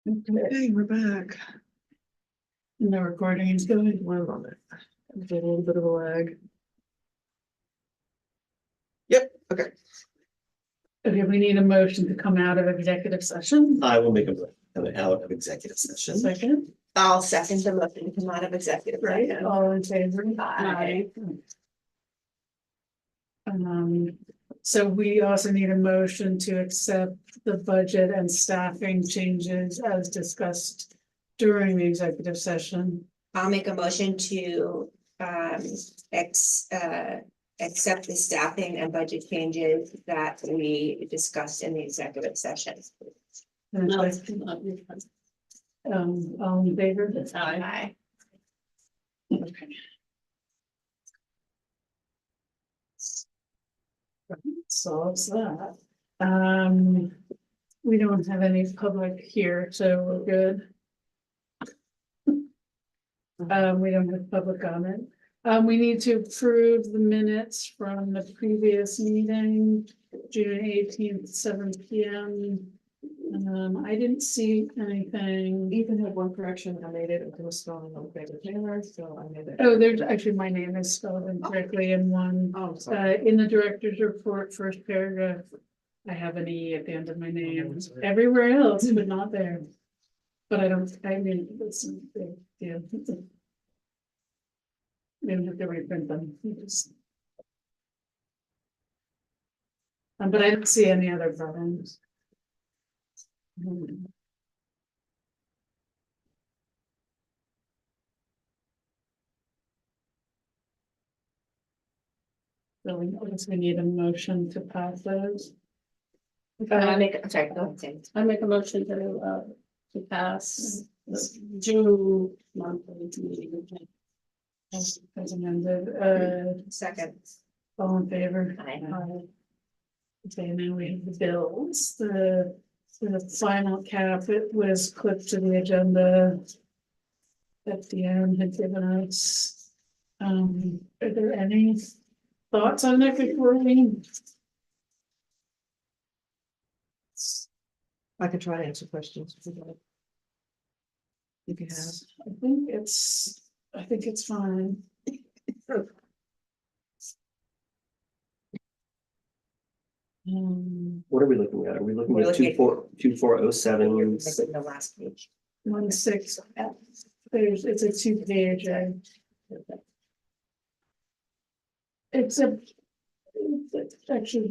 Okay, we're back. And the recording is going. 1 moment. There's a little bit of a lag. Yep, okay. Okay, we need a motion to come out of executive session. I will make a an out of executive session. Second, I'll second the motion to come out of executive right, session. all in favor? Aye. So we also need a motion to accept the budget and staffing changes as discussed during the executive session. I'll make a motion to accept the staffing and budget changes that we discussed in the executive session. All in favor? Aye. Okay. Solves that. We don't have any public here, so we're good. We don't have public comment. We need to approve the minutes from the previous meeting, June 18th, 7 p.m. I didn't see anything. Ethan had one correction, I made it, it was spelling on paper Taylor, so I made it. Oh, there's actually, my name is spelled incorrectly in one. Oh, sorry. In the director's report, first paragraph, I have an E at the end of my name. Everywhere else, but not there. But I mean, it's a big deal. We don't have to reprint them. But I don't see any other problems. So we need a motion to pass those. I'm sorry, go ahead, Sam. I make a motion to pass the June monthly meeting. As amended, Second. all in favor? Aye. Okay, now we have the bills, the final cap, it was clipped to the agenda. That Deanne had given us. Are there any thoughts on that before we? I could try to answer questions. If you'd like. You can have. I think it's fine. What are we looking at? Are we looking We're at looking at- 2407? Missing the last page. 1/6, it's a 2-page. It's actually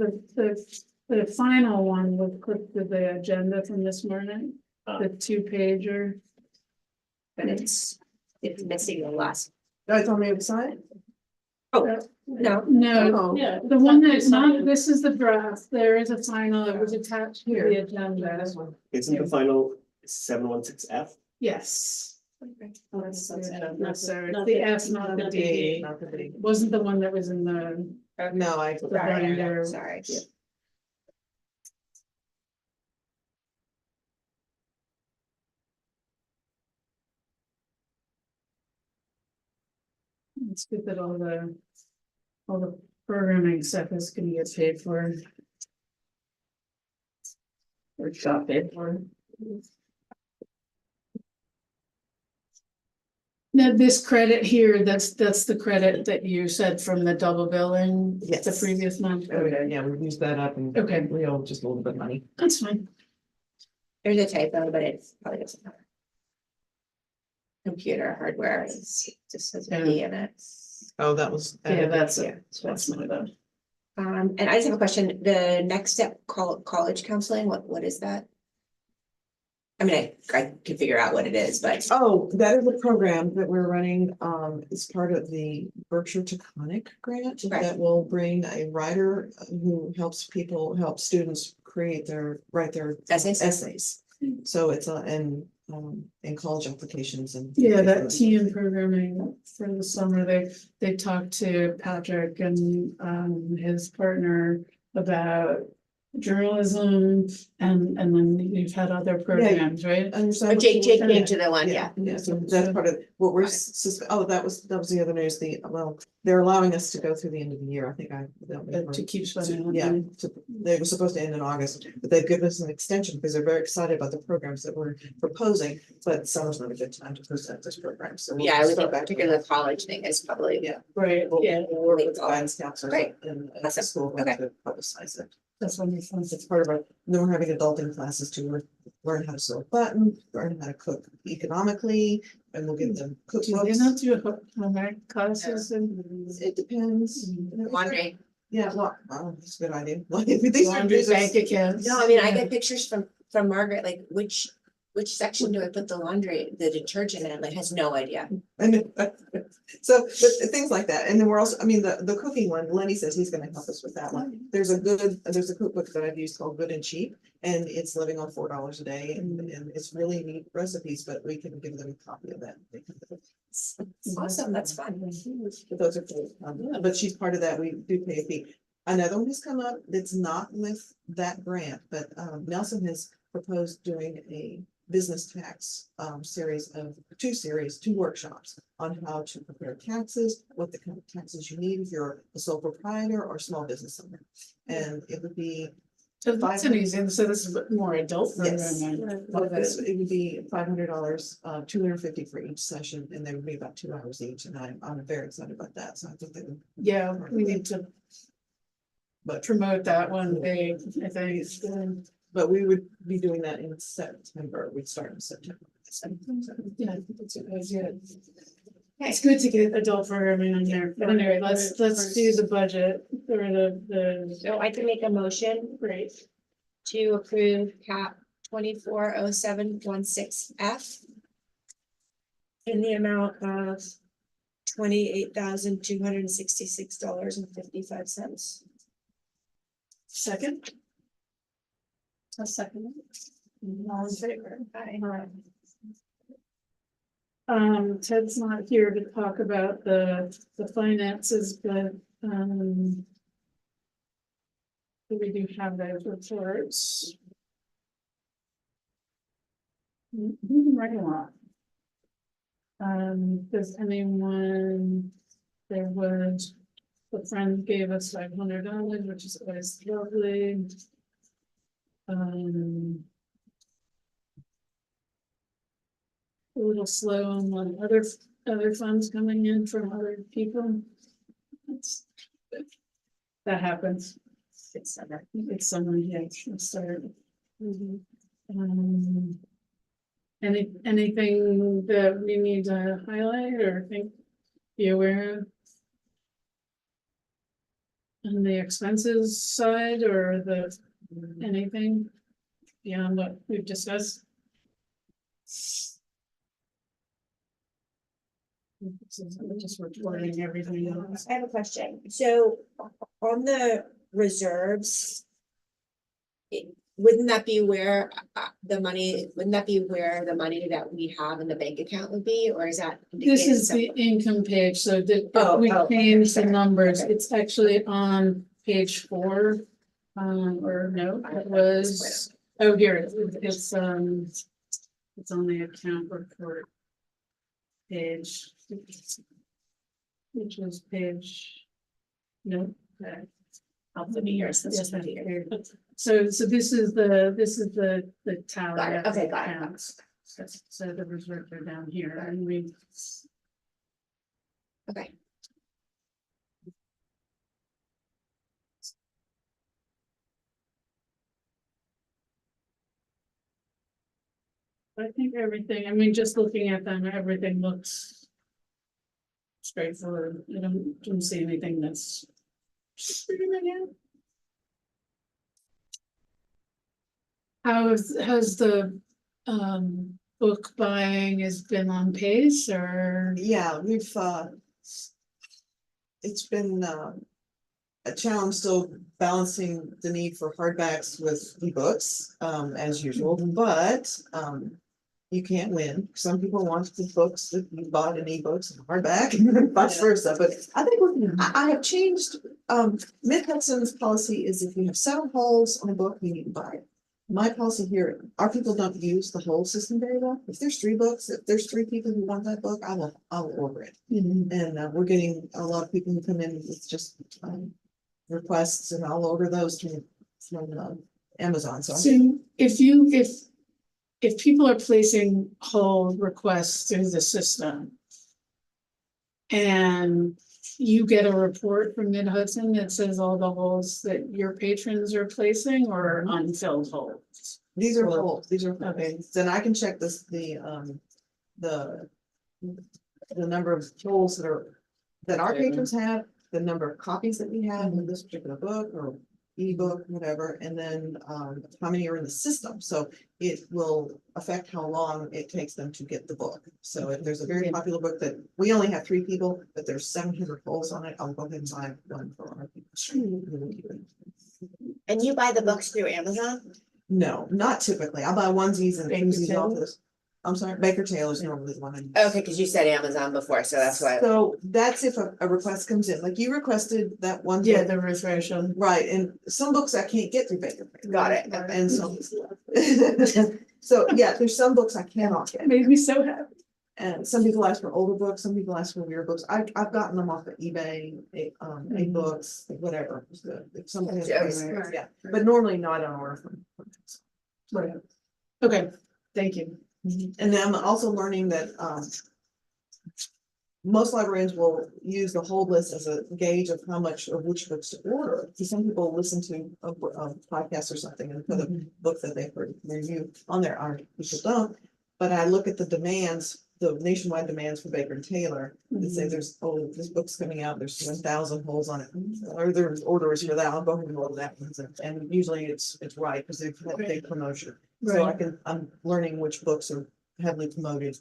the final one was clipped to the agenda from this morning, the 2-pager. But it's missing the last. Guys want me to sign? No, No, Oh, Yeah. the one that's not, this is the draft, there is a final that was attached to the Here. agenda. This one. Isn't the final 716F? Yes. Oh, that's No, sorry, not the F, not the D. Not the D. Wasn't the one that was in the. No, I. binder. sorry. It's good that all the programming stuff is gonna get paid for. Or got paid for. Now, this credit here, that's the credit that you said from the double billing. Yes. The previous month. Okay, yeah, we used that up and. Okay. We owe just a little bit of money. That's fine. There's a typo, but it's probably doesn't matter. Computer hardware is just says a D in it. Oh, that was. Yeah, that's Yeah. that's my bad. And I just have a question, the next step, college counseling, what is that? I mean, I can figure out what it is, but Oh, that is a program that we're running, it's part of the Berkshire Taconic grant Right. that will bring a writer who helps students write their essays. So it's in college applications and. Yeah, that TN programming for the summer, they talked to Patrick and his partner about journalism, and then you've had other programs, right? Understand Oh, what Jake you- came to the one, yeah. Yeah, so that's part of what we're, Got it. oh, that was the other news, well, they're allowing us to go through the end of the year, I think To keep spending on Yeah, them. they were supposed to end in August, but they've given us an extension because they're very excited about the programs that we're proposing, but summer's not a good time to present this program, so. we'll Yeah, I would start think back. particularly the college thing is probably. Yeah. Right, We'll yeah, we'll work with the guidance counselors Great. and the Awesome. school Okay. to publicize it. that's wonderful. It's part of our, then we're having adulting classes to learn how to sew a button, learn how to cook economically, and we'll give them Do they cookbooks. not do homework classes and? It depends. Laundry. Yeah, well, that's a good idea. These are- Laundry, these are- bank accounts. No, I mean, I yeah. get pictures from Margaret, like which section do I put the laundry, the detergent in? Like has no idea. And so, but things like that, and then we're also, I mean, the cooking one, Lenny says he's gonna help us with that one. There's a cookbook that I've used called Good and Cheap, and it's living on $4 a day, and it's really neat recipes, but we can give them a copy of that. They can- Awesome, that's fun. But those are cool, but she's part of that, we do pay a fee. Another one has come up that's not with that grant, but Nelson has proposed doing a business tax two workshops on how to prepare taxes, what the kind of taxes you need if you're a sole proprietor or small business owner. And it would be, So that's an easy, so this is more adult Yes. programming. it would be $500, $250 for each session, and they would be about 2 hours each, and I'm very excited about that, so I think that would. Yeah, we need to But promote that one big, I think. But we would be doing that in September, we'd start in September. Yeah, I think it's a good idea. It's good to get adult programming on there, but anyway, let's do the budget or the. So I can make a motion Great. to approve cap 240716F in the amount of $28,266.55. Second? A second. All in favor? Aye. Ted's not here to talk about the finances, but, we do have those reports. Moving right along. Does anyone, there was, the friend gave us $500, which is always lovely. A little slow on other funds coming in from other people. That happens. It's summer, yeah, it's started. Anything that we need to highlight or be aware of? On the expenses side or anything beyond what we've discussed? Just reporting everything else. I have a question. So on the reserves. Wouldn't that be where the money, wouldn't that be where the money that we have in the bank account would be, or is that? This indicated is the separately? income page, so that Oh, we oh, changed the okay. numbers, Okay. it's actually on page 4. Or no, it was, oh, here, it's on the account report. Page. Which was page. No. Okay. Help the years, that's Yes, just the year. So this is the tally. Got it. of the Okay, got it. accounts. So the reserves are down here and we. Okay. I think everything, I mean, just looking at them, everything looks. Straightforward, I don't see anything that's. Has the book buying has been on pace or? Yeah, we've, it's been, a challenge still balancing the need for hardbacks with ebooks, as usual, but, you can't win. Some people want the books that you bought in ebooks and hardback, and vice versa, but I think I have changed Mid Hudson's policy is if you have 7 holes on a book, you need to buy it. My policy here, our people don't use the whole system very well. If there's 3 books, if there's 3 people who want that book, I'll order it. And we're getting a lot of people who come in with just requests, and I'll order those from Amazon, so. So if people are placing whole requests through the system. And you get a report from Mid Hudson that says all the holes that your patrons are placing or unfilled holes. These are Well, full, these are full. okay. Then I can check this, the number of holes that our patrons have, the number of copies that we have in this particular book or ebook, whatever, and then how many are in the system. So it will affect how long it takes them to get the book. So if there's a very popular book that we only have 3 people, but there's 700 holes on it, I'll go ahead and buy one for our people. And you buy the books through Amazon? No, not typically. I'll buy onesies and Baker twosies off Taylor? this. I'm sorry, Baker Taylor's normally the one. I use. Okay, because you said Amazon before, so that's why. So that's if a request comes in, like you requested that one. Yeah, book. the refresher. Right, and some books I can't get through Baker. Got it. And so. So, yeah, there's some books I cannot get, Made me so happy. and some people ask for older books, some people ask for weird books. I've gotten them off of eBay, books, whatever. So if somebody has- Yes. Yeah, but normally no, I don't order from. Right. Okay, thank you. And then I'm also learning that, most librarians will use the hold list as a gauge of how much of which books to order. Because some people listen to a podcast or something and put a book that they've heard review on there. Our people don't. But I look at the demands, the nationwide demands for Baker and Taylor, and say there's, oh, this book's coming out, there's 1,000 holes on it. Or there's orders for that, I'll go ahead and order that one. And usually it's right, because they've had a big promotion. So Right. I'm learning which books are heavily promoted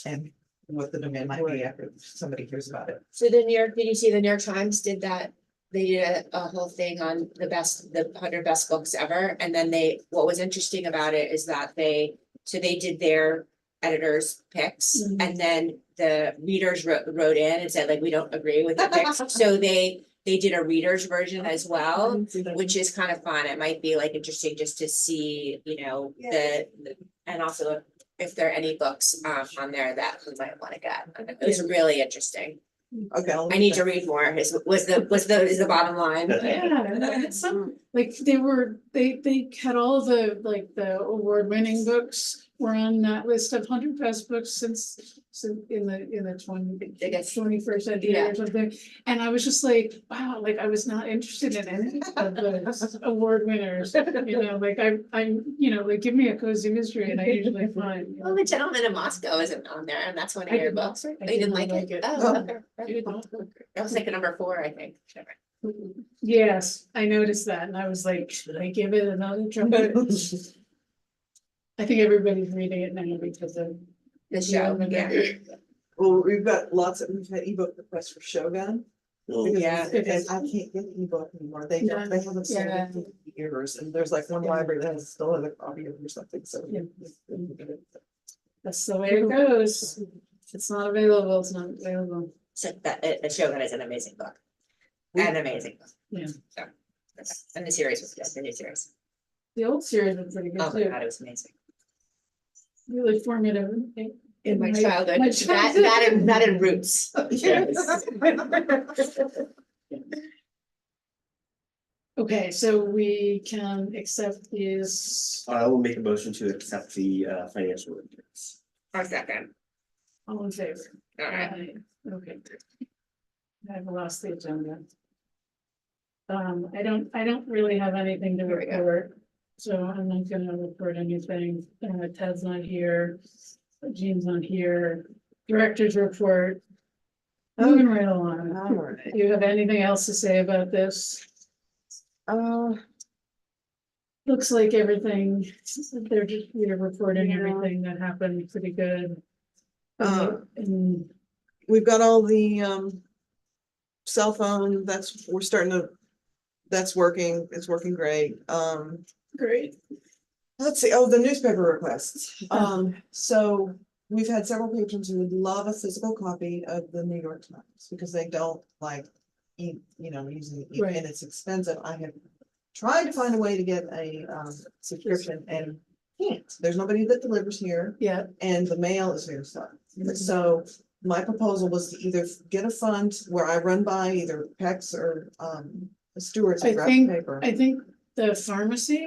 and what the demand might be after somebody hears about it. So did you see the New York Times did that? They did a whole thing on the 100 best books ever. And then what was interesting about it is that they did their editors' picks. Mhm. And then the readers wrote in and said, like, we don't agree with the picks. So they did a reader's version as well, which is kind of fun. It might be like interesting just to see, and also if there are any books on there that we might want to get. It was really interesting. Okay. I need to read more, is the bottom line. Yeah, it's some, like, they had all the award-winning books were on that list of 100 best books since in the 21st century Yeah. or something. And I was just like, wow, like I was not interested in any of those award winners, like I'm, like give me a cozy mystery and I usually find. Well, The Gentleman in Moscow isn't on there, and that's one of I your did not- books. I Oh, you did didn't not like like it? it. Oh, Oh. okay. I did not. That was like a number 4, I think. Yes, I noticed that and I was like, should I give it another try? I think everybody's reading it now because of. The show, yeah. Well, we've had ebook requests for Shogun. because Yeah. it's- I can't get ebook anymore. They haven't sold Yeah. it for years, and there's like one library that has still has a copy of it or something, so. Yeah. That's the way it goes. If it's not available, it's not available. So the Shogun is an amazing book. An amazing book. Yeah. So, and the series was good, the new series. The old series was pretty Oh good my too. God, it was amazing. Really formative. In my childhood, my that and Roots. Okay, so we can accept these, I will make a motion to accept the financial reports. Or second. all in favor? All right. Aye. Okay. I've lost the agenda. I don't really have anything to Here we go. report, so I'm not gonna report anything. Ted's not here, Jean's not here, director's report. Moving right along. All right. Do you have anything else to say about this? Looks like everything, we're reporting Yeah. everything that happened pretty good. And We've got all the cell phone, that's working, it's working great. great. Let's see, the newspaper requests. So we've had several patrons who would love a physical copy of the New York Times because they don't like using it, Right. and it's expensive. I have tried to find a way to get a subscription and can't. There's nobody that delivers here, Yeah, and the mail is very slow. So my proposal was to either get a fund where I run by either PEX or Stewart's I and grab think- paper. I think the pharmacy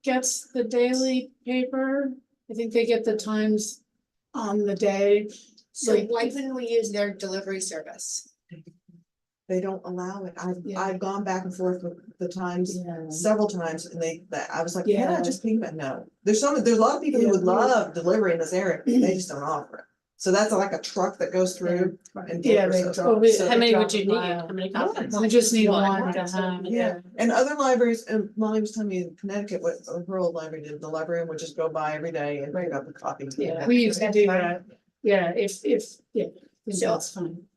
gets the daily paper. I think they get the Times on the day. So Like- why couldn't we use their delivery service? They don't allow it. Yeah. I've gone back and forth with the Times Yeah. several times, and I was like, can I Yeah. just piggyback? No, there's a lot of people who Yeah. would love delivery in this area, they just don't offer it. So that's like a truck that goes through and. Yeah, delivers they it. drop- Well, So- how many would drop you a need? file. How many copies? We just need One. one to have. Yeah, and other libraries, and Molly was telling me in Connecticut, what her old library did, the librarian would just go by every day and pick up a copy. Yeah, we used to do that. Yeah, if, yeah, So- that's fine.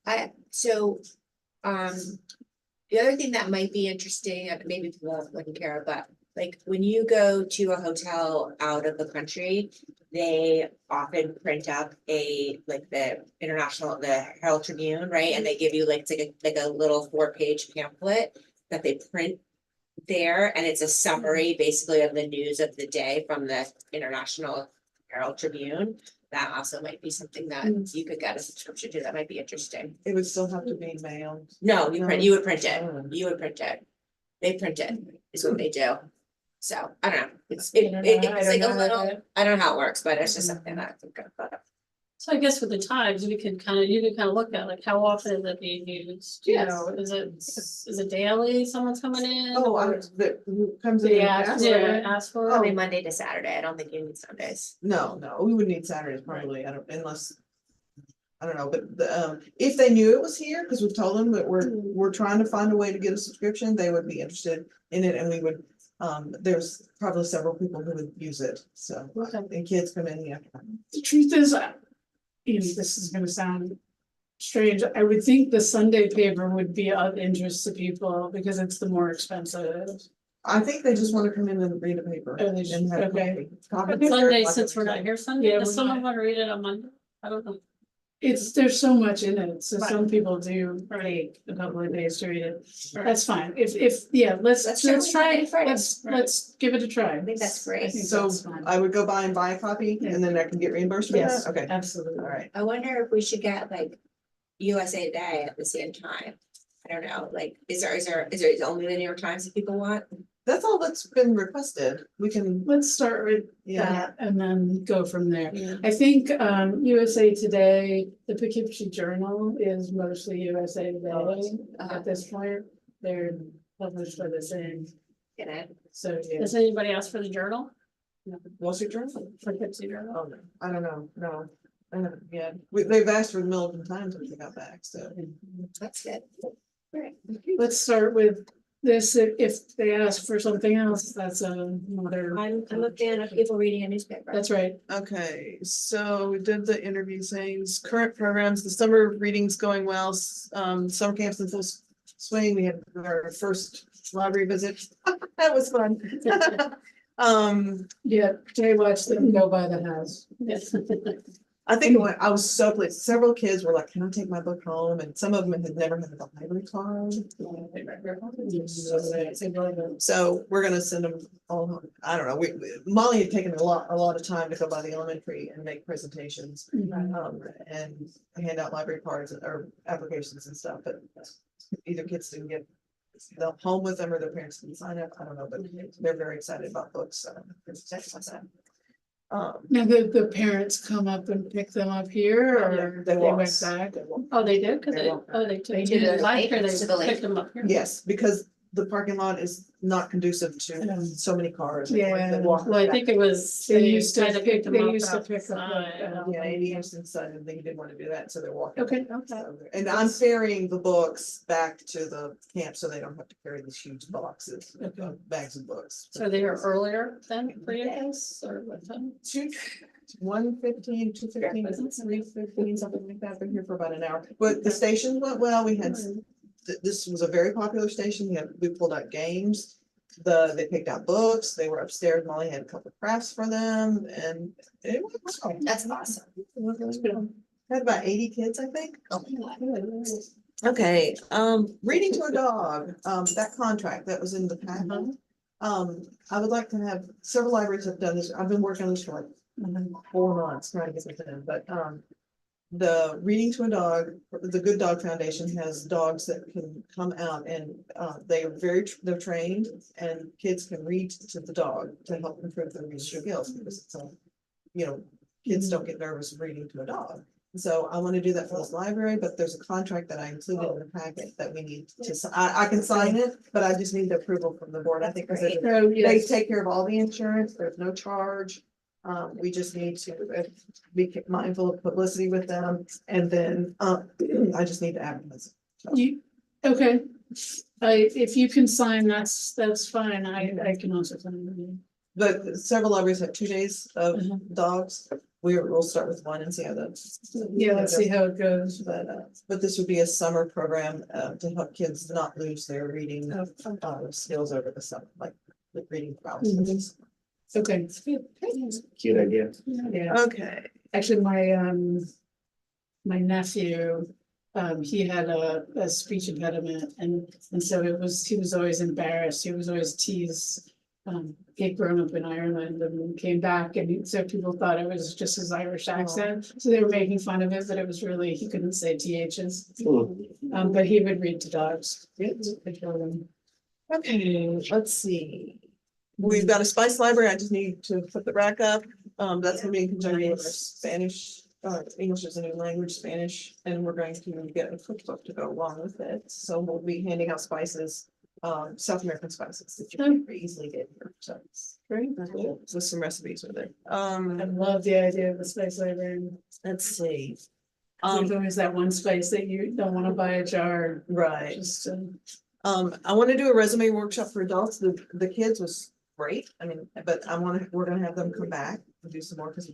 The other thing that might be interesting, maybe people wouldn't care, but like when you go to a hotel out of the country, they often print up like the Herald Tribune, right? And they give you like, it's like a little 4-page pamphlet that they print there, and it's a summary basically of the news of the day from the International Herald Tribune. That also might be something that you could get a subscription to, that might be interesting. It would still have to be mailed. No, you would print it, Oh. you would print it. They print it, is what they do. So, I don't know, it's I don't know, it's I like a don't know little, how I don't know how it works, but it's just something that I think about. So I guess with the Times, you could kind of look at like how often is it being used, you Yes. know, is it daily someone's coming in? Oh, or who comes in? they and ask, asks yeah, for it? ask for Probably it? Monday to Saturday, I don't think you need Sundays. No, we would need Saturdays probably, I don't know, but if they knew it was here, because we've told them that we're trying to find a way to get a subscription, they would be interested in it, and we would. There's probably several people who would use it, so, Okay. and kids come in, yeah. The truth is, this is gonna sound strange. I would think the Sunday paper would be of interest to people because it's the more expensive. I think they just want to come in and read a paper. Oh, they just- and have okay. coffee. Sunday, since we're not here Sunday, Yeah, does we're someone not. want to read it on Monday? I don't know. There's so much in it, so Right. some people do take a couple of days to read it. Right. That's fine. Yeah, let's Let's try, try it Friday. let's give it a try. I think that's great. I think So that's fine. I would go by and buy a copy, Yeah. and then I can get reimbursed for Yes, that, okay, absolutely. all right. I wonder if we should get like USA Today at the same time. I don't know, like, is it only the New York Times that people want? That's all that's been requested, we can, Let's start with yeah, that and then go from there. Yeah. I think USA Today, the Poughkeepsie Journal is mostly USA Today Uh-huh. at this point. They're published by the same, Get it? so yeah. Does anybody ask for the journal? Wall Street Journal? Poughkeepsie Journal? Oh, no, I don't know, no, I haven't yet, they've asked for the Milton Times when they got back, so. That's good. Great. Let's start with this. If they ask for something else, that's another. I'm a fan of people reading a newspaper. That's right. Okay, so we did the interview sayings, current programs, the summer reading's going well, summer camps in full swing, we had our first library visit, that was fun. Yeah, Jay watched them go by the house. Yes. I think I was so pleased, several kids were like, can I take my book home, and some of them had never had a library card. So we're gonna send them all home. I don't know, Molly had taken a lot of time to go by the elementary and make presentations. And hand out library cards or applications and stuff, but either kids didn't get them home with them or their parents didn't sign up, I don't know, but they're very excited about books, so. it's excellent. Now, the parents come up and pick them up here or They they walk. went back? Oh, they did, cause They they, walk. they They did do it the last year, lake to the they lake. picked them up here. Yes, because the parking lot is not conducive to so many cars. Yeah. They walk Well, I back. think it was, They they used to tried to pick- pick them they up used to pick up outside. Yeah, Amy Houston said and they didn't want to do that, so they're walking. Okay. So, and I'm ferrying the books back to the camp so they don't have to carry these huge boxes, bags of books. So they were earlier then for you guys, or what time? 1:15, 2:15, 3:15, something like that. Been here for about an hour, but the station went well. We had, this was a very popular station. We pulled out games. They picked out books. They were upstairs. Molly had a couple of crafts for them and it went well. That's awesome. It was really good. Had about 80 kids, I think. Okay, reading to a dog, that contract that was in the packet. I would like to have, several libraries have done this. I've been working on this for like 4 months, trying to get something in, but, the Reading to a Dog, the Good Dog Foundation has dogs that can come out and, they are they're trained and kids can read to the dog to help improve their reading skills because it's a, you know, kids don't get nervous reading to a dog. So I want to do that for this library, but there's a contract that I included in the packet that we need to, I can sign it, but I just need the approval from the board, I think, because Oh, they yes. take care of all the insurance, there's no charge. We just need to be mindful of publicity with them, and then, I just need to advertise. You, okay. If you can sign, that's fine. I can also sign. But several libraries have 2 days of Uh-huh. dogs, we'll start with one and see how that. Yeah, let's see how it goes. But this would be a summer program, to help kids not lose their reading, skills over the summer, like with reading problems. Okay. Cute idea. Yeah. Okay. Actually, my nephew, he had a speech impediment and so he was always embarrassed. He was always teased. He'd grown up in Ireland and came back so people thought it was just his Irish accent. So they were making fun of it, but it was really, he couldn't say THs. But he would read to dogs. Okay, let's see. We've got a Spice library. I just need to put the rack up. That's gonna be in conjunction with our Spanish, English is a new language, Spanish, and we're going to get a cookbook to go along with it. So we'll be handing out spices, South American spices that you can very easily get here. So Great. with some recipes with it. I love the idea of the spice library. Let's see. There's always that one spice that you don't want to buy a jar. Right. Just, I want to do a resume workshop for adults. The kids was great. I mean, but we're gonna have them come back and do some more because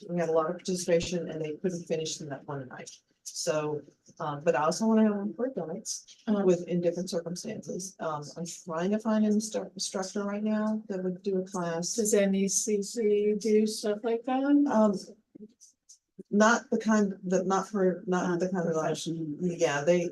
we had a lot of participation and they couldn't finish in that one night. So, but I also want to have them for adults in different circumstances. I'm trying to find an instructor right now that would do a class. Does NECC do stuff like that? Not the kind that, not the kind of like, Professional. yeah, they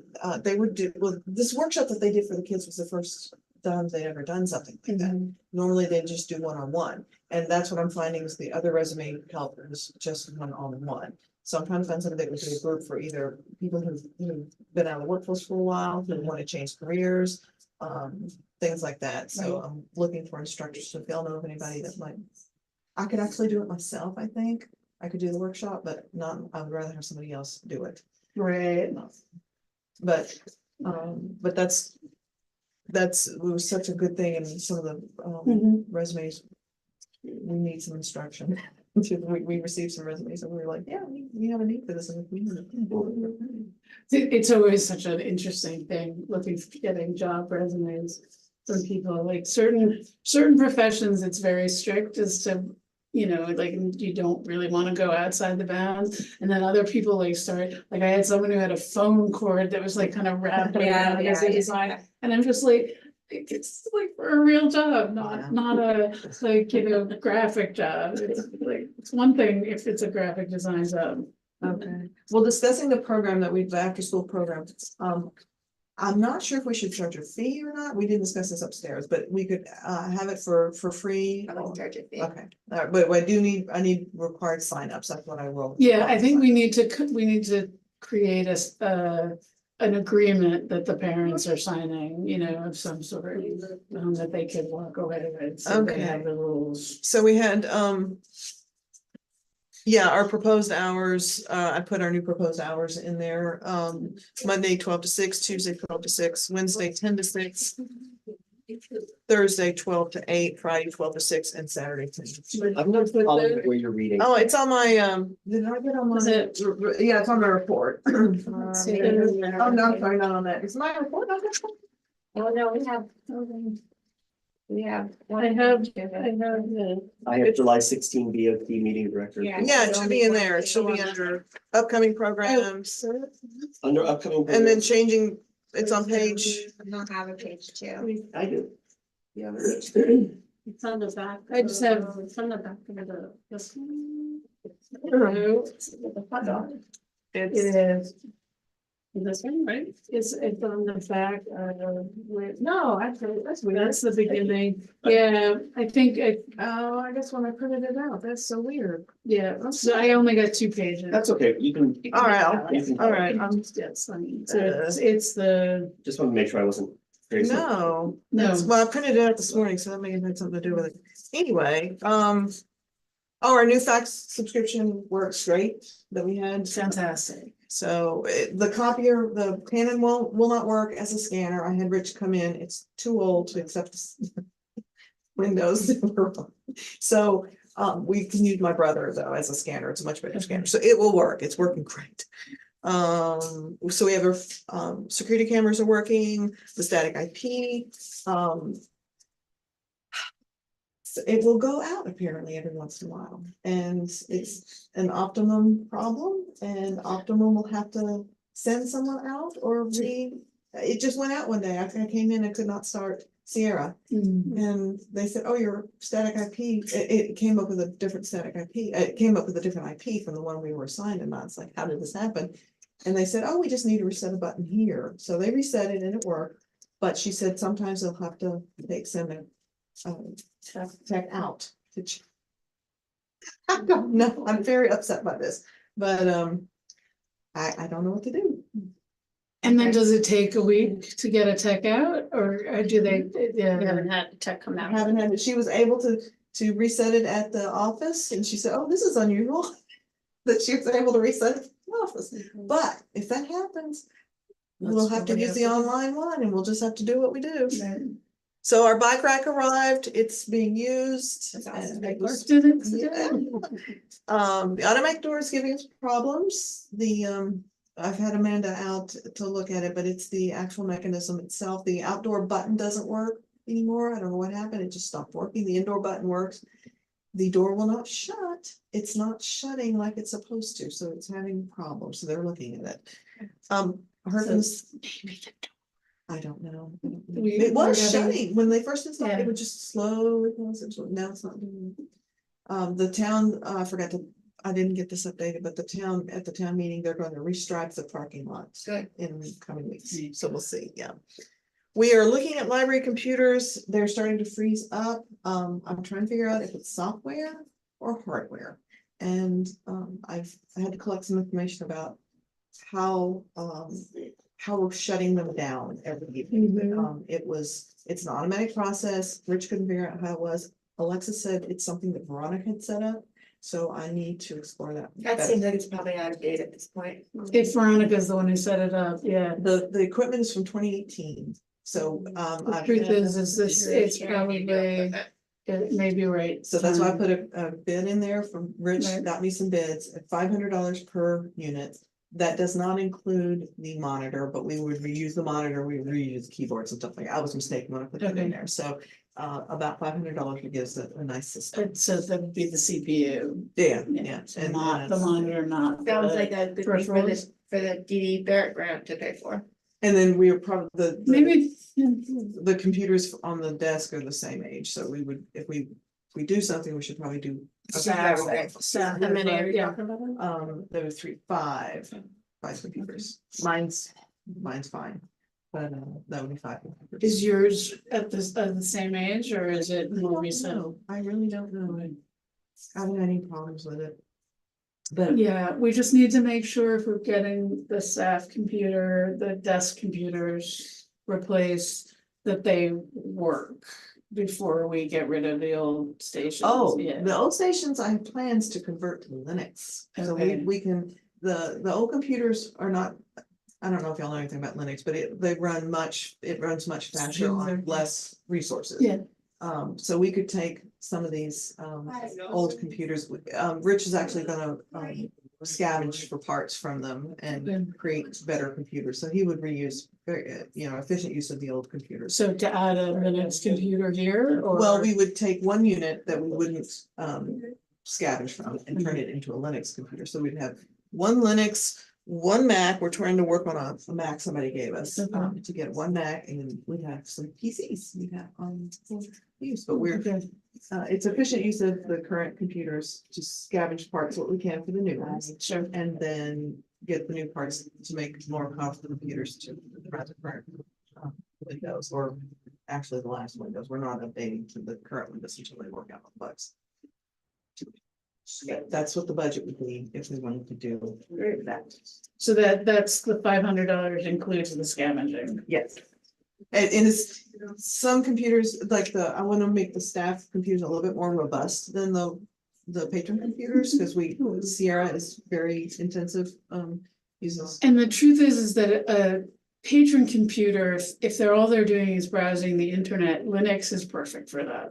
would do, well, this workshop that they did for the kids was the first time they'd ever done something like that. Mhm. Normally they just do one-on-one, and that's what I'm finding is the other resume help is just one-on-one. So I'm trying to find something that would be a group for either people who've been out of the workforce for a while, who want to change careers, things like that. So Right. I'm looking for instructors. So if y'all know of anybody that might, I could actually do it myself, I think. I could do the workshop, but not, I would rather have somebody else do it. Right. But it was such a good thing, and some of the Mhm. resumes, we need some instruction. We received some resumes and we were like, yeah, we have a need for this. And we need it. It's always such an interesting thing, getting job resumes from people, like certain professions, it's very strict as to, like, you don't really want to go outside the bounds. And then other people like start, like I had someone who had a phone cord that was like kind of wrapped around as a design. And I'm just like, it's like for a real job, not a, like, graphic job. It's like, it's one thing if it's a graphic design job. Okay, well, discussing the program that the after school program, I'm not sure if we should charge a fee or not. We didn't discuss this upstairs, but we could have it for free. I like to charge a fee. Okay, but I need required signups. That's what I will. Yeah, I think we need to create an agreement that the parents are signing, of some sort, that they can walk away with. So they have the rules. So we had, yeah, our proposed hours, I put our new proposed hours in there, Monday 12 to 6, Tuesday 12 to 6, Wednesday 10 to 6. Thursday 12 to 8, Friday 12 to 6, and Saturday 10 to 6. I'm not following where you're reading. Oh, it's on my, did I get on Is my? it? Yeah, it's on my report. Oh, See it in there. no, sorry, not on that. Is my report on that? Oh, no, we have. I have July 16 BOP meeting director. Yeah. Yeah, it should be in there. It should be under upcoming programs, Under upcoming. and then changing, it's on page. I don't have a page 2. I do. Yeah. It's on the back. I just have- It's on the back of the. This one. No, The photo. it is. This one, right? It's on the back, with, No, actually, that's weird. that's the beginning. Yeah, I think, Oh, I guess when I printed it out, that's so weird. yeah, so I only got 2 pages. That's okay, you can, All right, all right, Yes, so it's the, just want to make sure I wasn't. crazy. No, No. well, I printed it out this morning, so that may have had something to do with it. Anyway, oh, our new fax subscription works great that we had. fantastic. So the copier, the Canon will not work as a scanner. I had Rich come in. It's too old to accept Windows. So we can use my brother though as a scanner. It's a much better scanner. So it will work. It's working great. So we have our security cameras are working, the static IP. So it will go out apparently every once in a while, and it's an Optimum problem, and Optimum will have to send someone out or it just went out one day. I came in and could not start Sierra, and they said, oh, your static IP, it came up with a different static IP. It came up with a different IP from the one we were assigned, and I was like, how did this happen? And they said, oh, we just need to reset a button here. So they reset it and it worked. But she said sometimes they'll have to send a tech out. I don't know. I'm very upset by this, but I don't know what to do. And then does it take a week to get a tech out, or do they, We yeah, haven't had tech come I out. haven't had it. She was able to reset it at the office, and she said, oh, this is unusual. That she was able to reset it at the office. But if that happens, we'll have to use the online one, and we'll just have to do what we do. right. So our bike rack arrived, it's being used. That's awesome. and it was- Students, Yeah. The automatic door is giving us problems. I've had Amanda out to look at it, but it's the actual mechanism itself. The outdoor button doesn't work anymore. I don't know what happened. It just stopped working. The indoor button works. The door will not shut. It's not shutting like it's supposed to, so it's having problems. So they're looking at it. I heard from this. I don't know. It was shutting when they first installed. Yeah. It would just slowly close. Now it's not doing it. The town, I didn't get this updated, but at the town meeting, they're going to restripe the parking lots in coming weeks. So we'll see, yeah. We are looking at library computers. They're starting to freeze up. I'm trying to figure out if it's software or hardware. And I had to collect some information about how we're shutting them down every evening. It's an automatic process. Rich couldn't figure out how it was. Alexa said it's something that Veronica had set up. So I need to explore that. That better. seems like it's probably out of date at this point. If Veronica's the one who set it up, yeah. The equipment is from 2018. So The truth is this, it's probably, it may be right. so that's why I put a bid in there from Rich, Right. got me some bids at $500 per unit. That does not include the monitor, but we would reuse the monitor, we would reuse keyboards and stuff like, I was mistaken when I put that in Okay. there, so. About $500 would give us a nice system. So that would be the CPU, Yeah. so not the monitor, not. Sounds the- like a good thing for peripherals. the DD Barrett grant to pay for. And then we are probably Maybe. the computers on the desk are the same age, so we would, if we do something, we should probably do. Staff, How many are you yeah. talking about? There were five computers. Mine's fine. But that would be 5 computers. Is yours at the same age, or is it more recent? No, I really don't know. I haven't had any problems with it. But Yeah, we just need to make sure if we're getting the staff computer, the desk computers replaced, that they work before we get rid of the old stations. Yeah. the old stations, I have plans to convert to Linux. So Okay. we can, the old computers are not, I don't know if y'all know anything about Linux, but it runs much faster on less resources. Yeah. So we could take some of these old computers. Rich is actually gonna scavenge for parts from them and create better computers. So he would reuse very, efficient use of the old computers. So to add a Linux computer here, or? Well, we would take one unit that we wouldn't scavenge from and turn it into a Linux computer. So we'd have one Linux, one Mac. We're trying to work on a Mac somebody gave us to get one Mac, and then we'd have some PCs. We'd have for use, but it's efficient use of the current computers to scavenge parts what we can for the new ones. Sure. And then get the new parts to make more powerful computers to run the current Windows, or actually the last Windows. We're not updating to the current Windows until they work out the bugs. That's what the budget would be if we wanted to do that. So that's the $500 includes the scavenging. Yes. And it's, some computers, like I wanna make the staff computers a little bit more robust than the patron computers, because Sierra is very intensive, uses. And the truth is that a patron computer, if they're all they're doing is browsing the internet, Linux is perfect for that.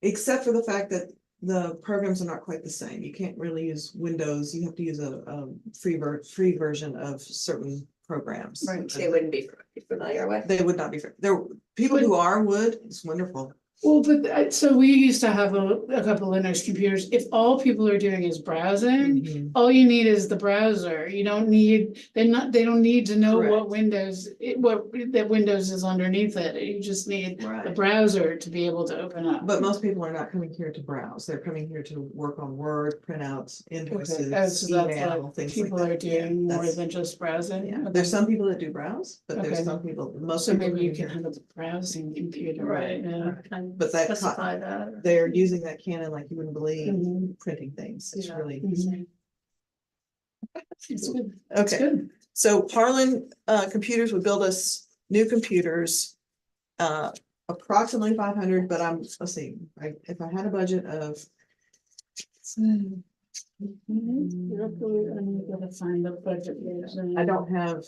Except for the fact that the programs are not quite the same. You can't really use Windows. You have to use a free version of certain programs. Right. They wouldn't be familiar with. They would not be, there, people who are would, it's wonderful. Well, but so we used to have a couple Linux computers. If all people are doing is browsing, Mhm. all you need is the browser. You don't need, they don't need to know Correct. what that Windows is underneath it. You just need the Right. browser to be able to open up. But most people are not coming here to browse. They're coming here to work on Word, printouts, invoices, Okay, so that's email, what things like people that. are doing more that's- than just browsing. Yeah, Okay. there's some people that do browse, but there's Okay. some people, most So people. maybe you coming can here- have a browsing computer, Right. right? Yeah. Kind of But that specify that. They're using that Canon like you wouldn't believe, Mhm. printing things. It's Yeah. really, Mhm. It's good. It's okay. good. So Harlan Computers would build us new computers. Approximately 500, but let's see, if I had a budget of. I'm gonna find the budget. I don't have,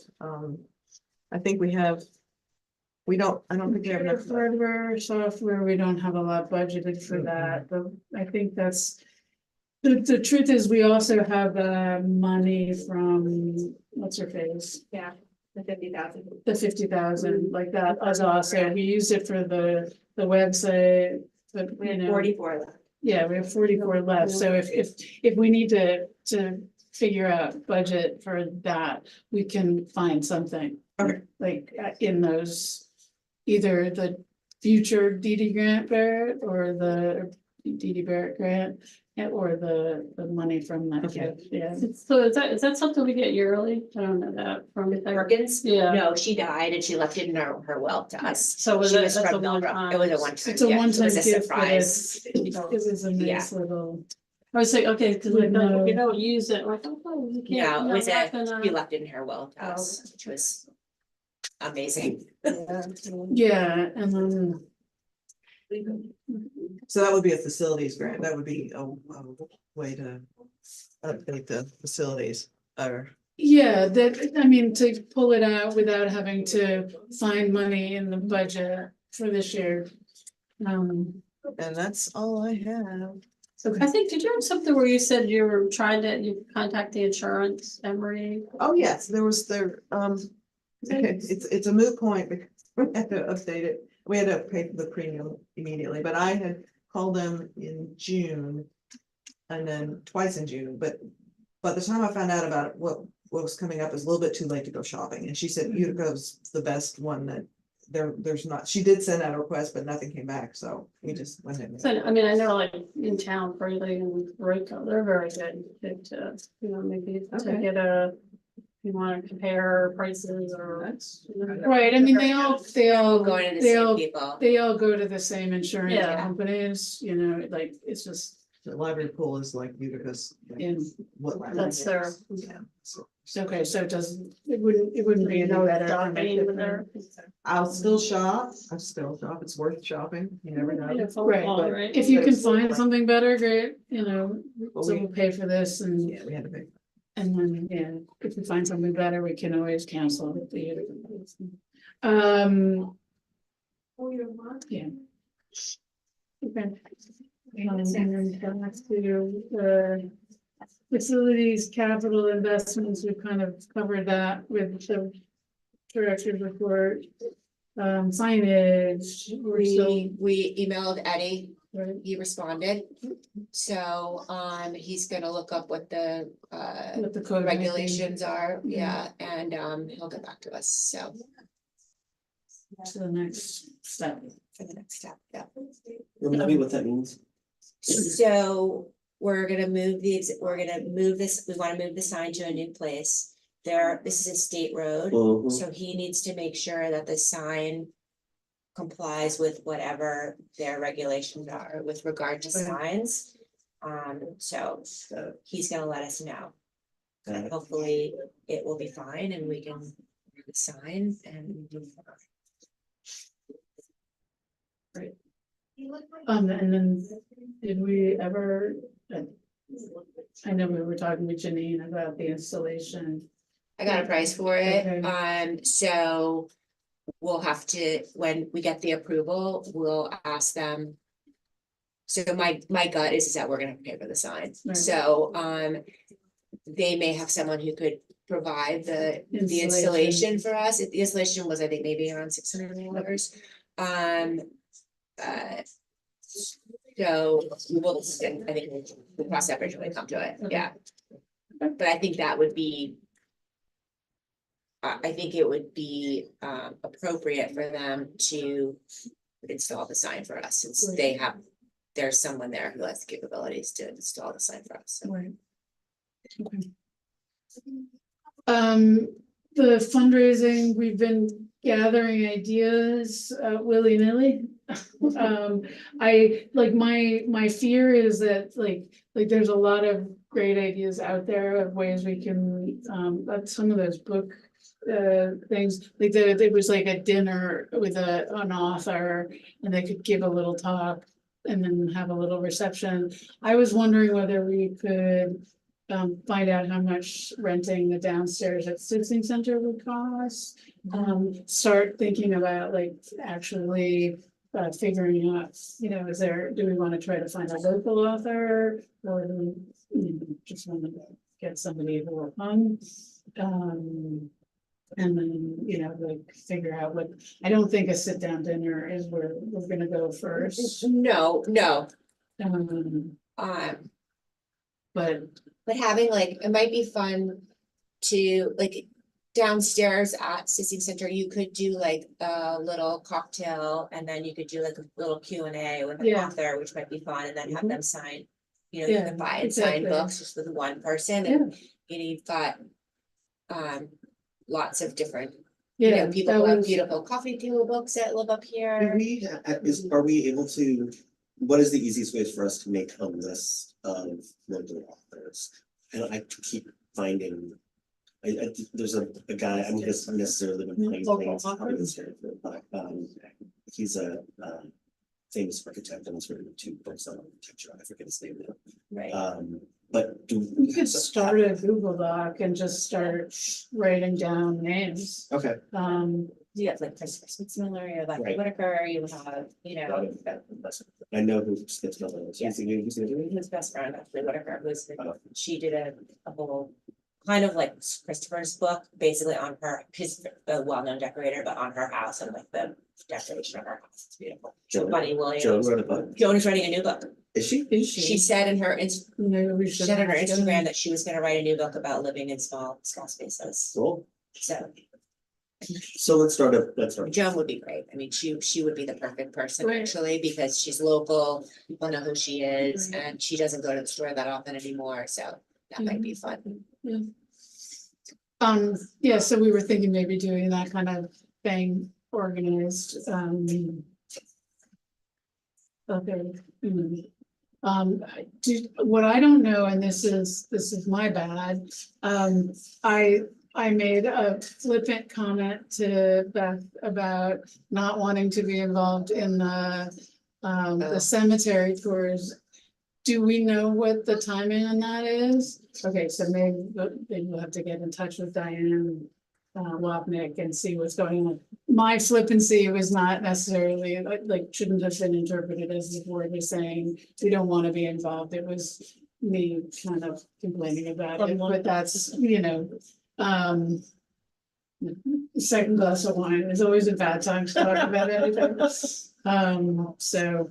I think we have. I don't think we have Computer enough. hardware, software, we don't have a lot budgeted for Mhm. that, but I think that's. The truth is, we also have money from, what's her face, The 50,000. the 50,000, like that was also, we used it for the website. But We you had know, 44 left. yeah, we have 44 left, so if we need to figure out budget for that, we can find something. Okay. Like in those, either the future DD grant Barrett or the DD Barrett grant. Or the money from that Okay. gift, yeah. So is that something we get yearly? I don't know that from. Perkins? Yeah. No, she died and she left it in her will to us. So was She it, was that's a from one Millbrook. time? It was a one time. It's a one-time It was a gift, but surprise. it was a nice little. I was like, okay, because we With don't, no- we don't use it, like, oh, you can't. No, you it was know, a, nothing, she left it in her will to Oh. us, which was amazing. Yeah, and then, So that would be a facilities grant. That would be a way to update the facilities or. yeah, that, I mean, to pull it out without having to find money in the budget for this year. And that's all I have. I think, did you have something where you said you were trying to, you contact the insurance, Emery? Oh, yes, it's a moot point because we had to update it. We had to pay for the premium immediately, but I had called them in June. And then twice in June, but by the time I found out about what was coming up, it was a little bit too late to go shopping. And she said Utica's the best one that there's not, she did send out a request, but nothing came back, so we just went ahead. So, I mean, I know like in town, Fraley and Royco, they're very good to, maybe to Okay. get a. You wanna compare prices or. That's- Right, I mean, they all Going to the they same all, people. they all go to the same insurance Yeah. companies, you know, like, it's just, The library pool is like Utica's. in, What? That's their. Yeah, so okay, so it wouldn't be any better. to make Shopping it with their. I'll still shop. It's worth shopping. You never know. Yeah, phone Right, call, but right? If you can But- find something better, great, you know, But so we- we'll pay for this and, Yeah, we had to pay. and then, yeah, if we find something better, we can always cancel it. Yeah. Okay. And then back to facilities, capital investments, we've kind of covered that with the director's report. Signage, we're still, We emailed Eddie, right, he responded. So, he's gonna look up what the, with the code. might be. regulations are, Mhm. yeah, and, he'll get back to us, so, To the next step. for the next step, yeah. Remind me what that means. So we're gonna move this, we wanna move the sign to a new place. this is a state road, Mhm. so he needs to make sure that the sign complies with whatever their regulations are with regard to Right. signs. So he's gonna let us know. Got And it. hopefully it will be fine and we can sign and move forward. And then, did we ever, I know we were talking with Janine about the installation. I got a price for it, Okay. so we'll have to, when we get the approval, we'll ask them. So my gut is that we're gonna pay for the sign, Right. so, they may have someone who could provide the Installation. installation for us. The installation was, I think, maybe around $600. Uh, so we will, I think we'll cross that bridge when we come to it, yeah. But I think that would be. I think it would be appropriate for them to install the sign for us, since they have, there's someone there who has the capabilities to install the sign for us. So. Right. Okay. The fundraising, we've been gathering ideas willy-nilly. I, like, my fear is that like there's a lot of great ideas out there of ways we can, some of those book things, like there was like a dinner with an author and they could give a little talk and then have a little reception. I was wondering whether we could find out how much renting the downstairs at Citizen Center would cost. Start thinking about like actually figuring out, do we want to try to find a local author? Or do we just want to get somebody who will come? And then, like figure out what, I don't think a sit down dinner is where we're gonna go first. No, Um, but but having like, it might be fun to like downstairs at Sissy Center, you could do like a little cocktail and then you could do like a little Q&A with the Yeah. author, which might be fun, and then have them sign. You Yeah, can buy and sign exactly. books just with one person, and you've got lots of different, yeah, people that who have was, beautiful coffee table books that live up Do here. we, are we able to, what is the easiest way for us to make a list of local authors? And I keep finding, there's a guy, I mean, he's not necessarily been playing Local things, probably authors? this year, but, he's a, famous architect and has written 2 books on architecture, I forget his name now. Right. But do we could start a Google Doc and just start writing down names. Okay. You have like Christopher Smith-Miller, you have like Right. Whitaker, you have, I know who Smith Miller is. He's his best friend, actually, Whitaker, who's, Oh. she did a whole. Kind of like Christopher's book, basically on her, he's a well-known decorator, but on her house and like the decoration of her house, it's beautiful. So Bunny Joan Williams, wrote a book. Joan is writing a new book. Is she? She said in her, Maybe we she should. said on her ask Instagram them. that she was gonna write a new book about living in small spaces, Cool. so. So let's start. Joan would be great. I mean, she would be the perfect person Right. actually, because she's local, people know who she is, Right. and she doesn't go to the store that often anymore, so that might be fun. Yeah, so we were thinking maybe doing that kind of thing organized, okay. What I don't know, and this is my bad, I made a flippant comment to Beth about not wanting to be involved in the cemetery tours. Do we know what the timing on that is? Okay, so maybe we'll have to get in touch with Diane Wapnick and see what's going on. My flippancy was not necessarily like shouldn't have been interpreted as the board was saying we don't want to be involved. It was me kind of complaining about it, but that's, second glass of wine is always a bad time to talk about anything. So.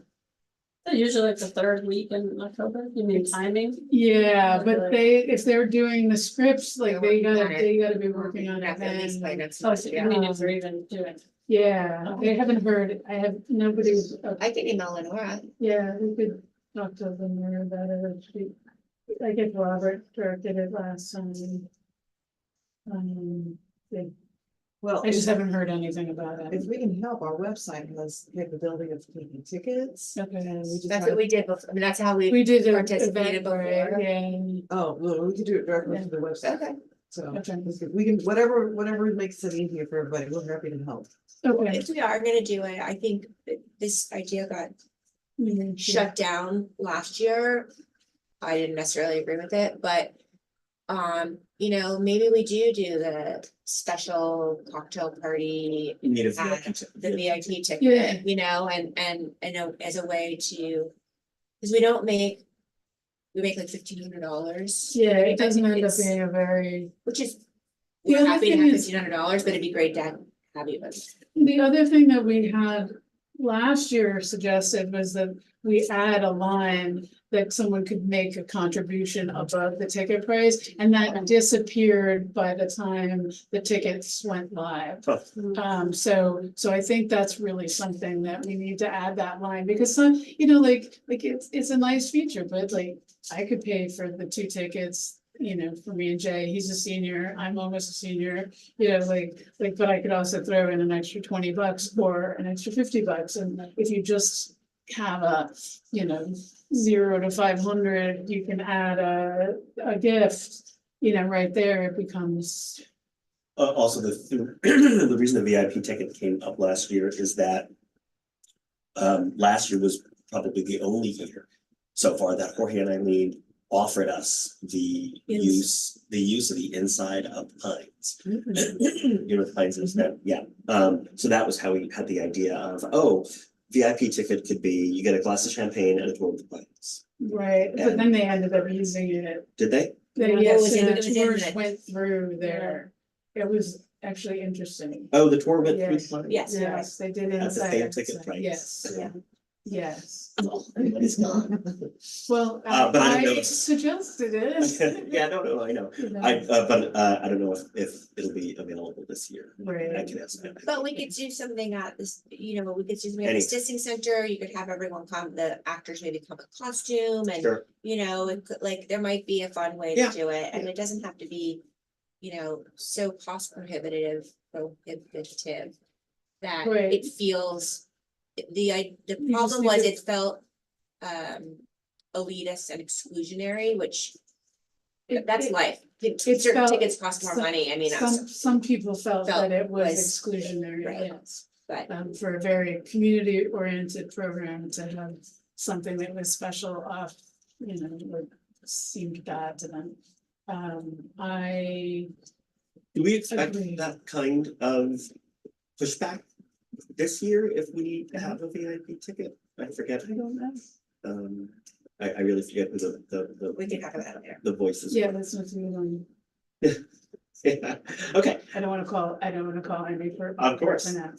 Usually like the third week in October, you mean timing? Yeah, but if they're doing the scripts, like they They're gotta, working on it. be working on it. At least by then. next Oh, month, so yeah. you mean if they're even doing. Yeah, I haven't heard, I have, nobody, I can email Lenora. yeah, we could talk to them more about it. I guess Robert directed it last time. They- Well, I just haven't heard anything about if it. we can help, our website has capability of taking tickets. Okay. And we just That's have- what we did before, I mean, that's how we. We did a Participated event, before. yeah. Oh, well, we could do it directly Yeah. to the website. Okay. So Okay. we can, whatever makes it easier for everybody, we're happy to help. Okay. If we are gonna do it, I think that this idea got Mm, shut down last year. I didn't necessarily agree with it, but. Maybe we do the special cocktail party, You need a at VIP ticket. the VIP Yeah. ticket, as a way to. Cause we don't make. We make like $1,500. Yeah, it doesn't end up It's- being a very, Which is. The We're other happy to thing have is- $1,500, but it'd be great to have you. the other thing that we had last year suggested was that we add a line that someone could make a contribution above the ticket price, and that disappeared by the time the tickets went live. Huh. So I think that's really something that we need to add that line, because some, like it's a nice feature, but like I could pay for the 2 tickets. For me and Jay, he's a senior, I'm almost a senior, but I could also throw in an extra $20 or an extra $50. And if you just have a, 0 to 500, you can add a gift, right there, it becomes. Also, the reason the VIP ticket came up last year is that. Last year was probably the only year so far that Jorge and Eileen offered us the Yes. use of the inside of Pines. Mm-hmm. You know what the Pines is now, yeah, so that was how we had the idea of, VIP ticket could be, you get a glass of champagne and a tour of the Pines. Right, but then they ended up using it. Did they? Yes, it and was the in tours the- went through there. It was actually interesting. Oh, the tour went through. Yes. the Pines? Yes. Yes, they did At the inside. same outside. ticket price. Yes, Yeah. yes. Everybody's gone. Well, But I don't know I if- suggested it. Yeah, no, I know. You know, But I don't know if it'll be available this year. I Right. can ask them. But we could do something at this, we could do something at Any- the Sissing Center, you could have everyone come, the actors maybe come in costume and. Sure. It could, like, there might be a fun way Yeah. to do it, and it doesn't have to be, so cost prohibitive. That Right. it feels, the just problem need was to- it felt. Elitist and exclusionary, which, that's It- life. it Certain felt- tickets cost more some- money, I mean, Some people felt Felt that it was was- exclusionary, right. yes. but. For a very community oriented program to have something that was special off, would seemed bad to them. Do we expect Agreed. that kind of pushback this year if we have a VIP ticket? I forget. I don't know. I really forget who the We can talk about it later. the voices. Yeah, that's not too Okay, I don't wanna call any for. Of course. for